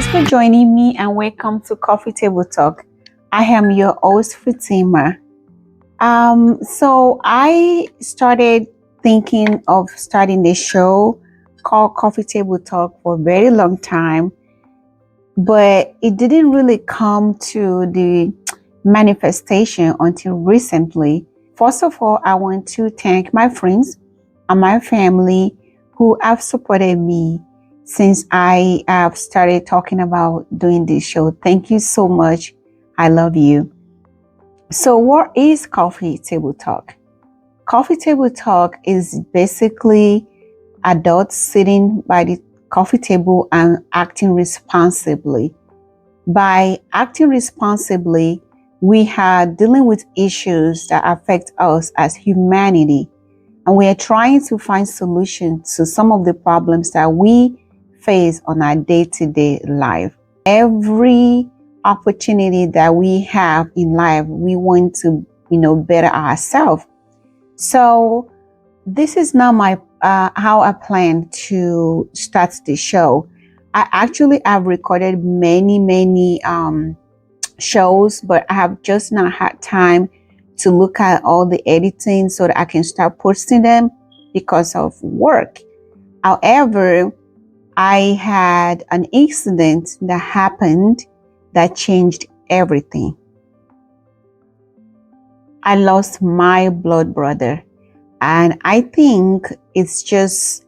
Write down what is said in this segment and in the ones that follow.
Thanks for joining me and welcome to Coffee Table Talk. I am your host, Fatima. So I started thinking of starting a show called Coffee Table Talk for a very long time, but it didn't really come to the manifestation until recently. First of all, I want to thank my friends and my family who have supported me since I have started talking about doing this show. Thank you so much. I love you. So what is Coffee Table Talk? Coffee Table Talk is basically adults sitting by the coffee table and acting responsibly. By acting responsibly, we are dealing with issues that affect us as humanity, and we are trying to find solutions to some of the problems that we face on our day-to-day life. Every opportunity that we have in life, we want to, better ourselves. So this is not my how I plan to start the show. I actually have recorded many shows, but I have just not had time to look at all the editing so that I can start posting them because of work. However, I had an incident that happened that changed everything. I lost my blood brother, and I think it's just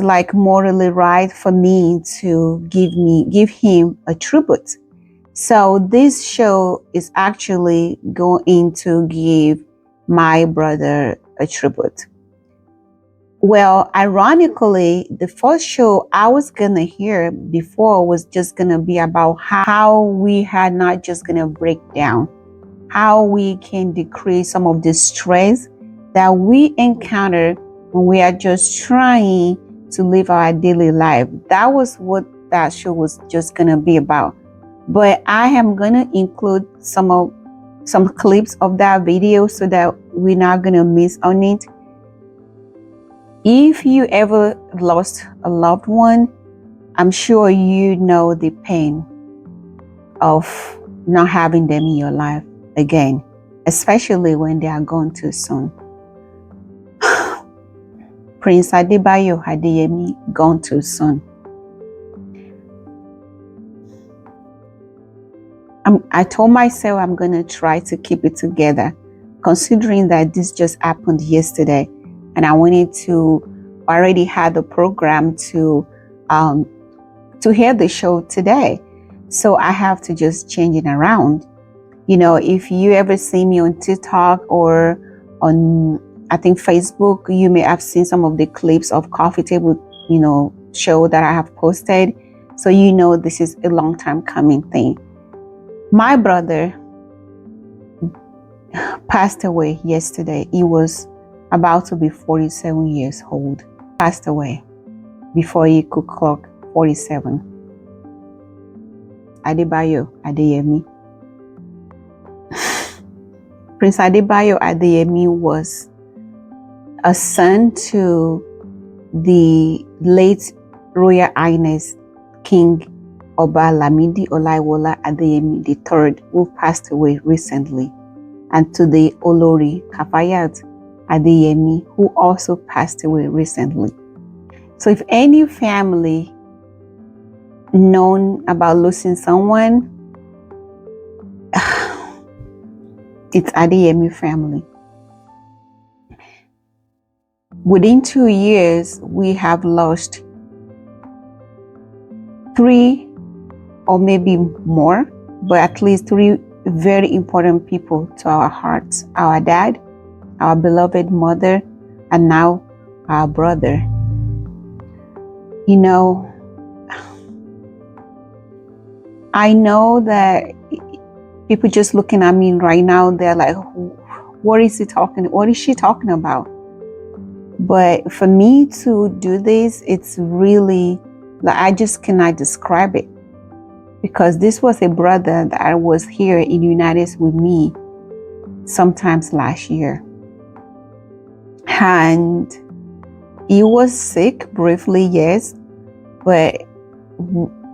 like morally right for me to give him a tribute. So this show is actually going to give my brother a tribute. Well, ironically, the first show I was gonna hear before was just gonna be about how we are not just gonna break down, how we can decrease some of the stress that we encounter when we are just trying to live our daily life. That was what that show was just gonna be about. But I am gonna include some clips of that video so that we're not gonna miss on it. If you ever lost a loved one, I'm sure you know the pain of not having them in your life again, especially when they are gone too soon. Prince Adebayo Adeyemi gone too soon. I told myself I'm going to try to keep it together, considering that this just happened yesterday, and I wanted to already had the program to hear the show today. So I have to just change it around. If you ever see me on TikTok or on, I think, Facebook, you may have seen some of the clips of Coffee Table, show that I have posted. So this is a long time coming thing. My brother passed away yesterday. He was about to be 47 years old. Passed away before he could clock 47. Adebayo Adeyemi. Prince Adebayo Adeyemi was a son to the late Royal Highness King Oba Lamidi Olayiwola Adeyemi III, who passed away recently, and to the Olori Kafayat Adeyemi, who also passed away recently. So if any family known about losing someone, it's Adeyemi family. Within 2 years, we have lost 3 or maybe more, but at least 3 very important people to our hearts. Our dad, our beloved mother, and now our brother. I know that people just looking at me right now, they're like, what is she talking about? But for me to do this, it's really, like, I just cannot describe it. Because this was a brother that was here in the United States with me sometimes last year. And he was sick briefly, yes, but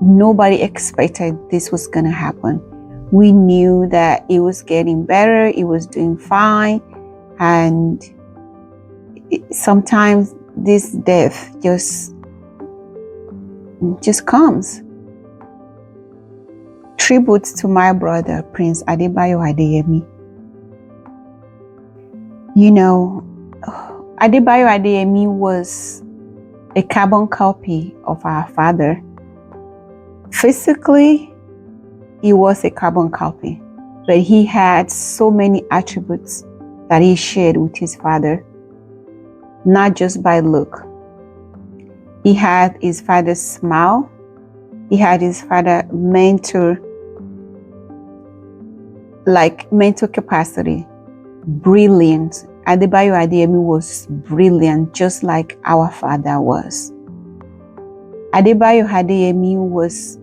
nobody expected this was going to happen. We knew that it was getting better, it was doing fine, and sometimes this death just comes. Tributes to my brother, Prince Adebayo Adeyemi. You know, Adebayo Adeyemi was a carbon copy of our father. Physically, he was a carbon copy, but he had so many attributes that he shared with his father, not just by look. He had his father's smile. He had his father's mental capacity. Brilliant. Adebayo Adeyemi was brilliant, just like our father was. Adebayo Adeyemi was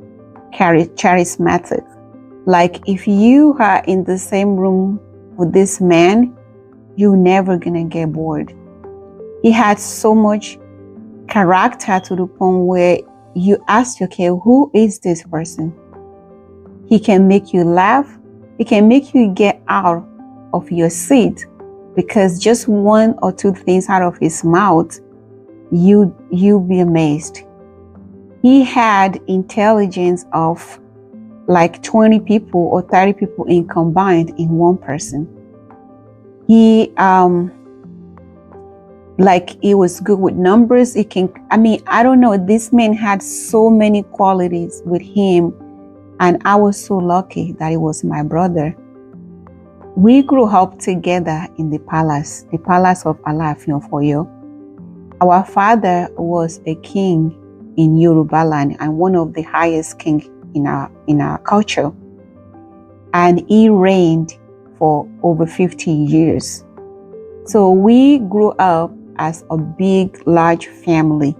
charismatic. Like, if you are in the same room with this man, you're never gonna get bored. He had so much character to the point where you ask, okay, who is this person? He can make you laugh. He can make you get out of your seat, because just one or two things out of his mouth, you'll be amazed. He had intelligence of like 20 people or 30 people in combined in one person. He was good with numbers. I don't know, this man had so many qualities with him, and I was so lucky that he was my brother. We grew up together in the palace of Alaafin of Oyo. Our father was a king in Yoruba land and one of the highest kings in our culture. And he reigned for over 50 years. So we grew up as a big, large family.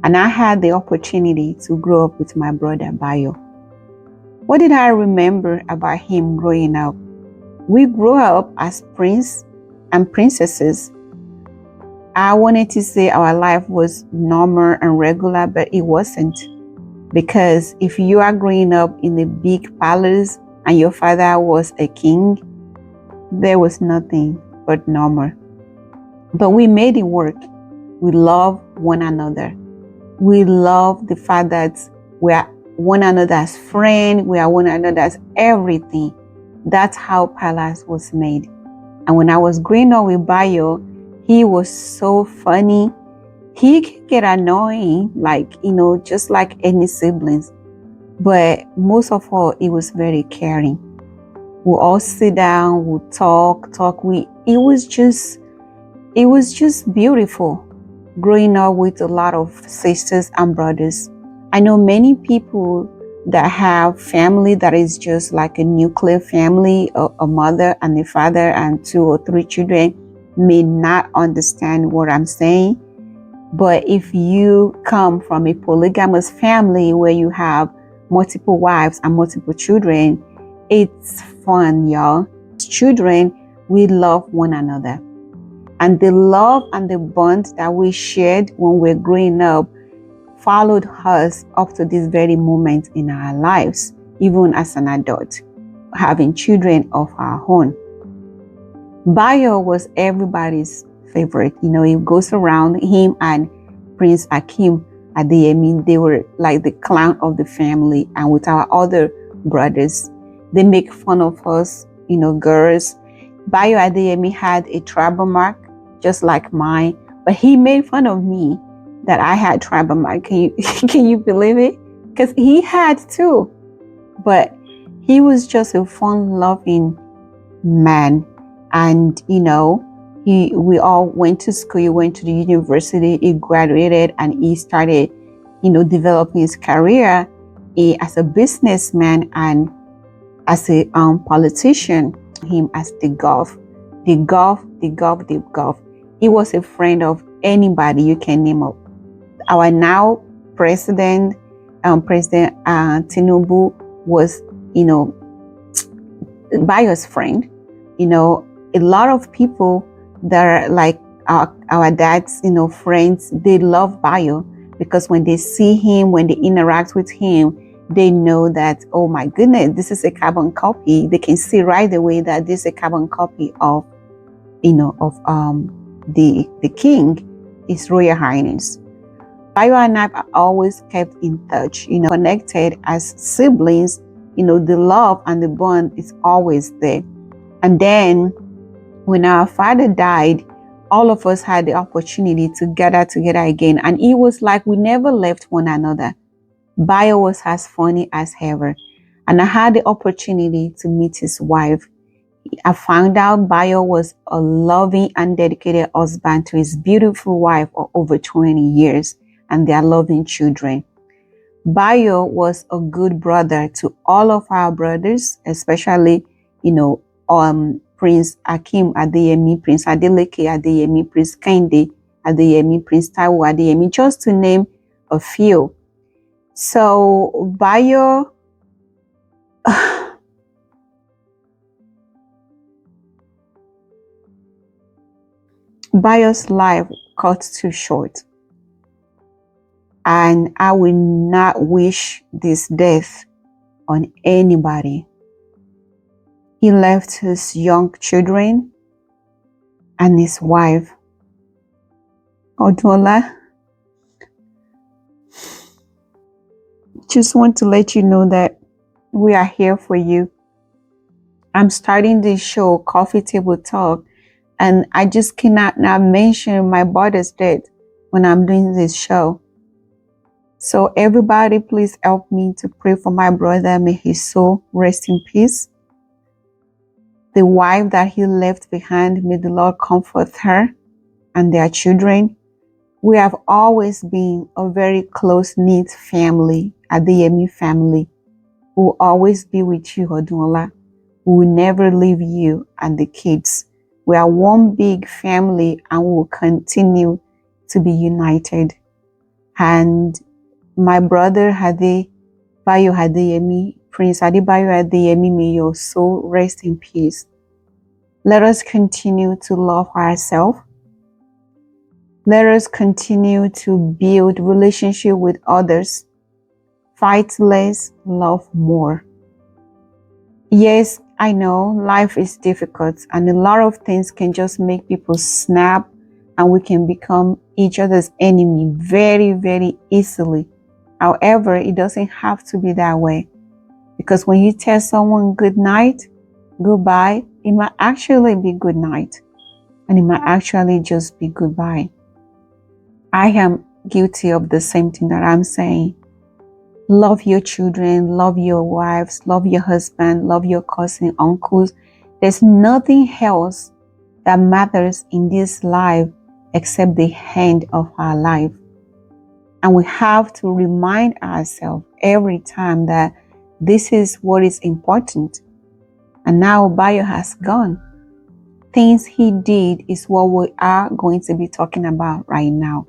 And I had the opportunity to grow up with my brother Bayo. What did I remember about him growing up? We grew up as prince and princesses. I wanted to say our life was normal and regular, but it wasn't. Because if you are growing up in a big palace and your father was a king, there was nothing but normal. But we made it work. We love one another. We love the fact that we are one another's friend. We are one another's everything. That's how palace was made. And when I was growing up with Bayo, he was so funny. He can get annoying, just like any siblings. But most of all, he was very caring. We'll all sit down, we'll talk. It was just beautiful growing up with a lot of sisters and brothers. I know many people that have family that is just like a nuclear family, a mother and a father and 2 or 3 children may not understand what I'm saying. But if you come from a polygamous family where you have multiple wives and multiple children, it's fun, y'all. As children, we love one another. And the love and the bond that we shared when we're growing up followed us up to this very moment in our lives, even as an adult, having children of our own. Bayo was everybody's favorite. It goes around him and Prince Adeyemi. They were like the clown of the family. And with our other brothers, they make fun of us, girls. Bayo Adeyemi had a tribal mark, just like mine, but he made fun of me that I had tribal mark. Can you believe it? Because he had too. But he was just a fun-loving man. And, we all went to school. He went to the university. He graduated and he started, developing his career as a businessman and as a politician. Him as the Gulf. He was a friend of anybody you can name up. Our now President Tinubu was, Bayo's friend. A lot of people that are like our dad's, friends, they love Bayo because when they see him, when they interact with him, they know that, oh my goodness, this is a carbon copy. They can see right away that this is a carbon copy of, the king, His Royal Highness. Bayo and I are always kept in touch, connected as siblings. The love and the bond is always there. And then when our father died, all of us had the opportunity to gather together again. And it was like we never left one another. Bayo was as funny as ever. And I had the opportunity to meet his wife. I found out Bayo was a loving and dedicated husband to his beautiful wife of over 20 years and their loving children. Bayo was a good brother to all of our brothers, especially, Prince Adeyemi, Prince Adeleke Adeyemi, Prince Kende Adeyemi, Prince Taiwo Adeyemi, just to name a few. So Bayo, Bayo's life cut too short. And I will not wish this death on anybody. He left his young children and his wife. Odola, just want to let you know that we are here for you. I'm starting this show, Coffee Table Talk, and I just cannot not mention my brother's death when I'm doing this show. So everybody, please help me to pray for my brother. May his soul rest in peace. The wife that he left behind, may the Lord comfort her and their children. We have always been a very close-knit family, Adeyemi family. We will always be with you, Odunola. We will never leave you and the kids. We are one big family and we will continue to be united. And my brother Adebayo Adeyemi, Prince Adebayo Adeyemi, may your soul rest in peace. Let us continue to love ourselves. Let us continue to build relationship with others. Fight less, love more. Yes, I know life is difficult and a lot of things can just make people snap and we can become each other's enemy very, very easily. However, it doesn't have to be that way, because when you tell someone good night, goodbye, it might actually be good night and it might actually just be goodbye. I am guilty of the same thing that I'm saying. Love your children, love your wives, love your husband, love your cousin, uncles. There's nothing else that matters in this life except the end of our life. And we have to remind ourselves every time that this is what is important. And now Bayo has gone. Things he did is what we are going to be talking about right now.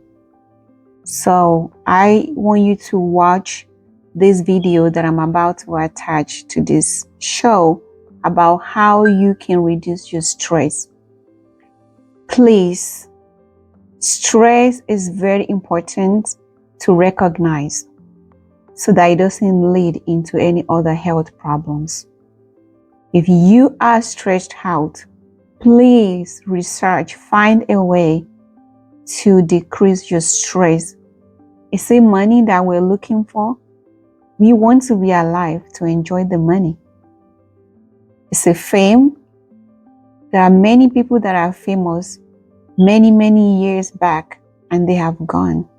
So I want you to watch this video that I'm about to attach to this show about how you can reduce your stress. Please, stress is very important to recognize so that it doesn't lead into any other health problems. If you are stressed out, please research, find a way to decrease your stress. Is it money that we're looking for? We want to be alive to enjoy the money. Is it fame? There are many people that are famous many, many years back and they have gone.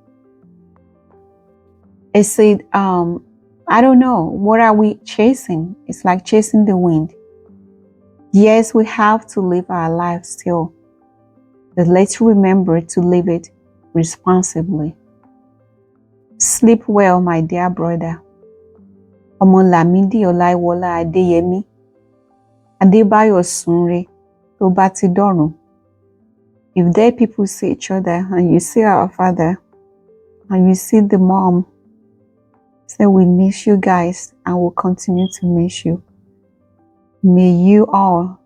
Is it, I don't know, what are we chasing? It's like chasing the wind. Yes, we have to live our life still, but let's remember to live it responsibly. Sleep well, my dear brother. Lamidi Olayiwola Adeyemi, Adebayo sunre tó bá ti dọ̀run. If dead people see each other and you see our father and you see the mom, say we miss you guys and we'll continue to miss you. May you all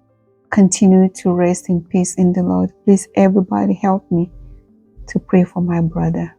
continue to rest in peace in the Lord. Please, everybody help me to pray for my brother.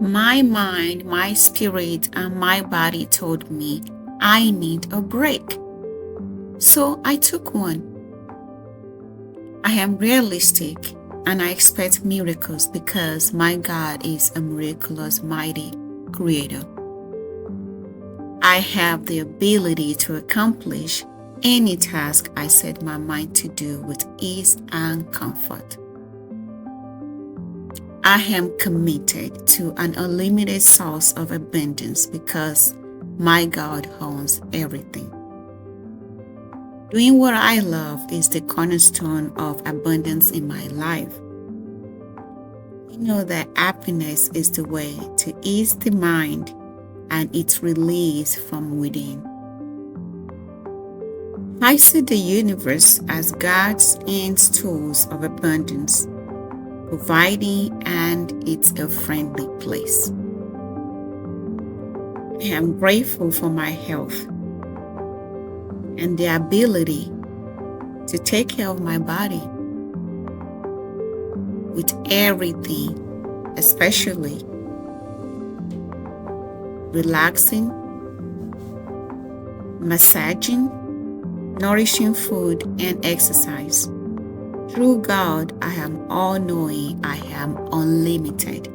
My mind, my spirit, and my body told me I need a break. So I took one. I am realistic and I expect miracles because my God is a miraculous, mighty creator. I have the ability to accomplish any task I set my mind to do with ease and comfort. I am committed to an unlimited source of abundance because my God owns everything. Doing what I love is the cornerstone of abundance in my life. I know that happiness is the way to ease the mind and its release from within. I see the universe as God's hands tools of abundance, providing, and it's a friendly place. I am grateful for my health and the ability to take care of my body with everything, especially relaxing, massaging, nourishing food, and exercise. Through God, I am all-knowing, I am unlimited.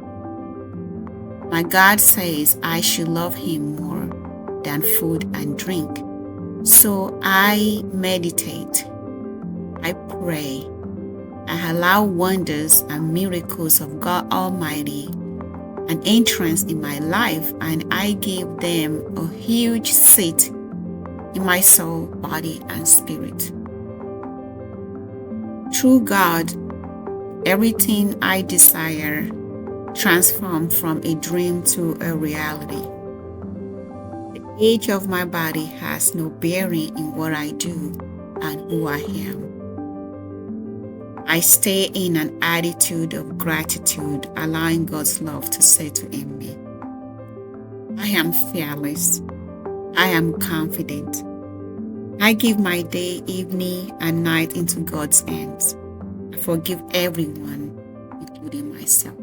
My God says I should love Him more than food and drink. So I meditate, I pray, I allow wonders and miracles of God Almighty an entrance in my life, and I give them a huge seat in my soul, body, and spirit. Through God, everything I desire transforms from a dream to a reality. The age of my body has no bearing in what I do and who I am. I stay in an attitude of gratitude, allowing God's love to settle in me. I am fearless. I am confident. I give my day, evening, and night into God's hands. I forgive everyone, including myself.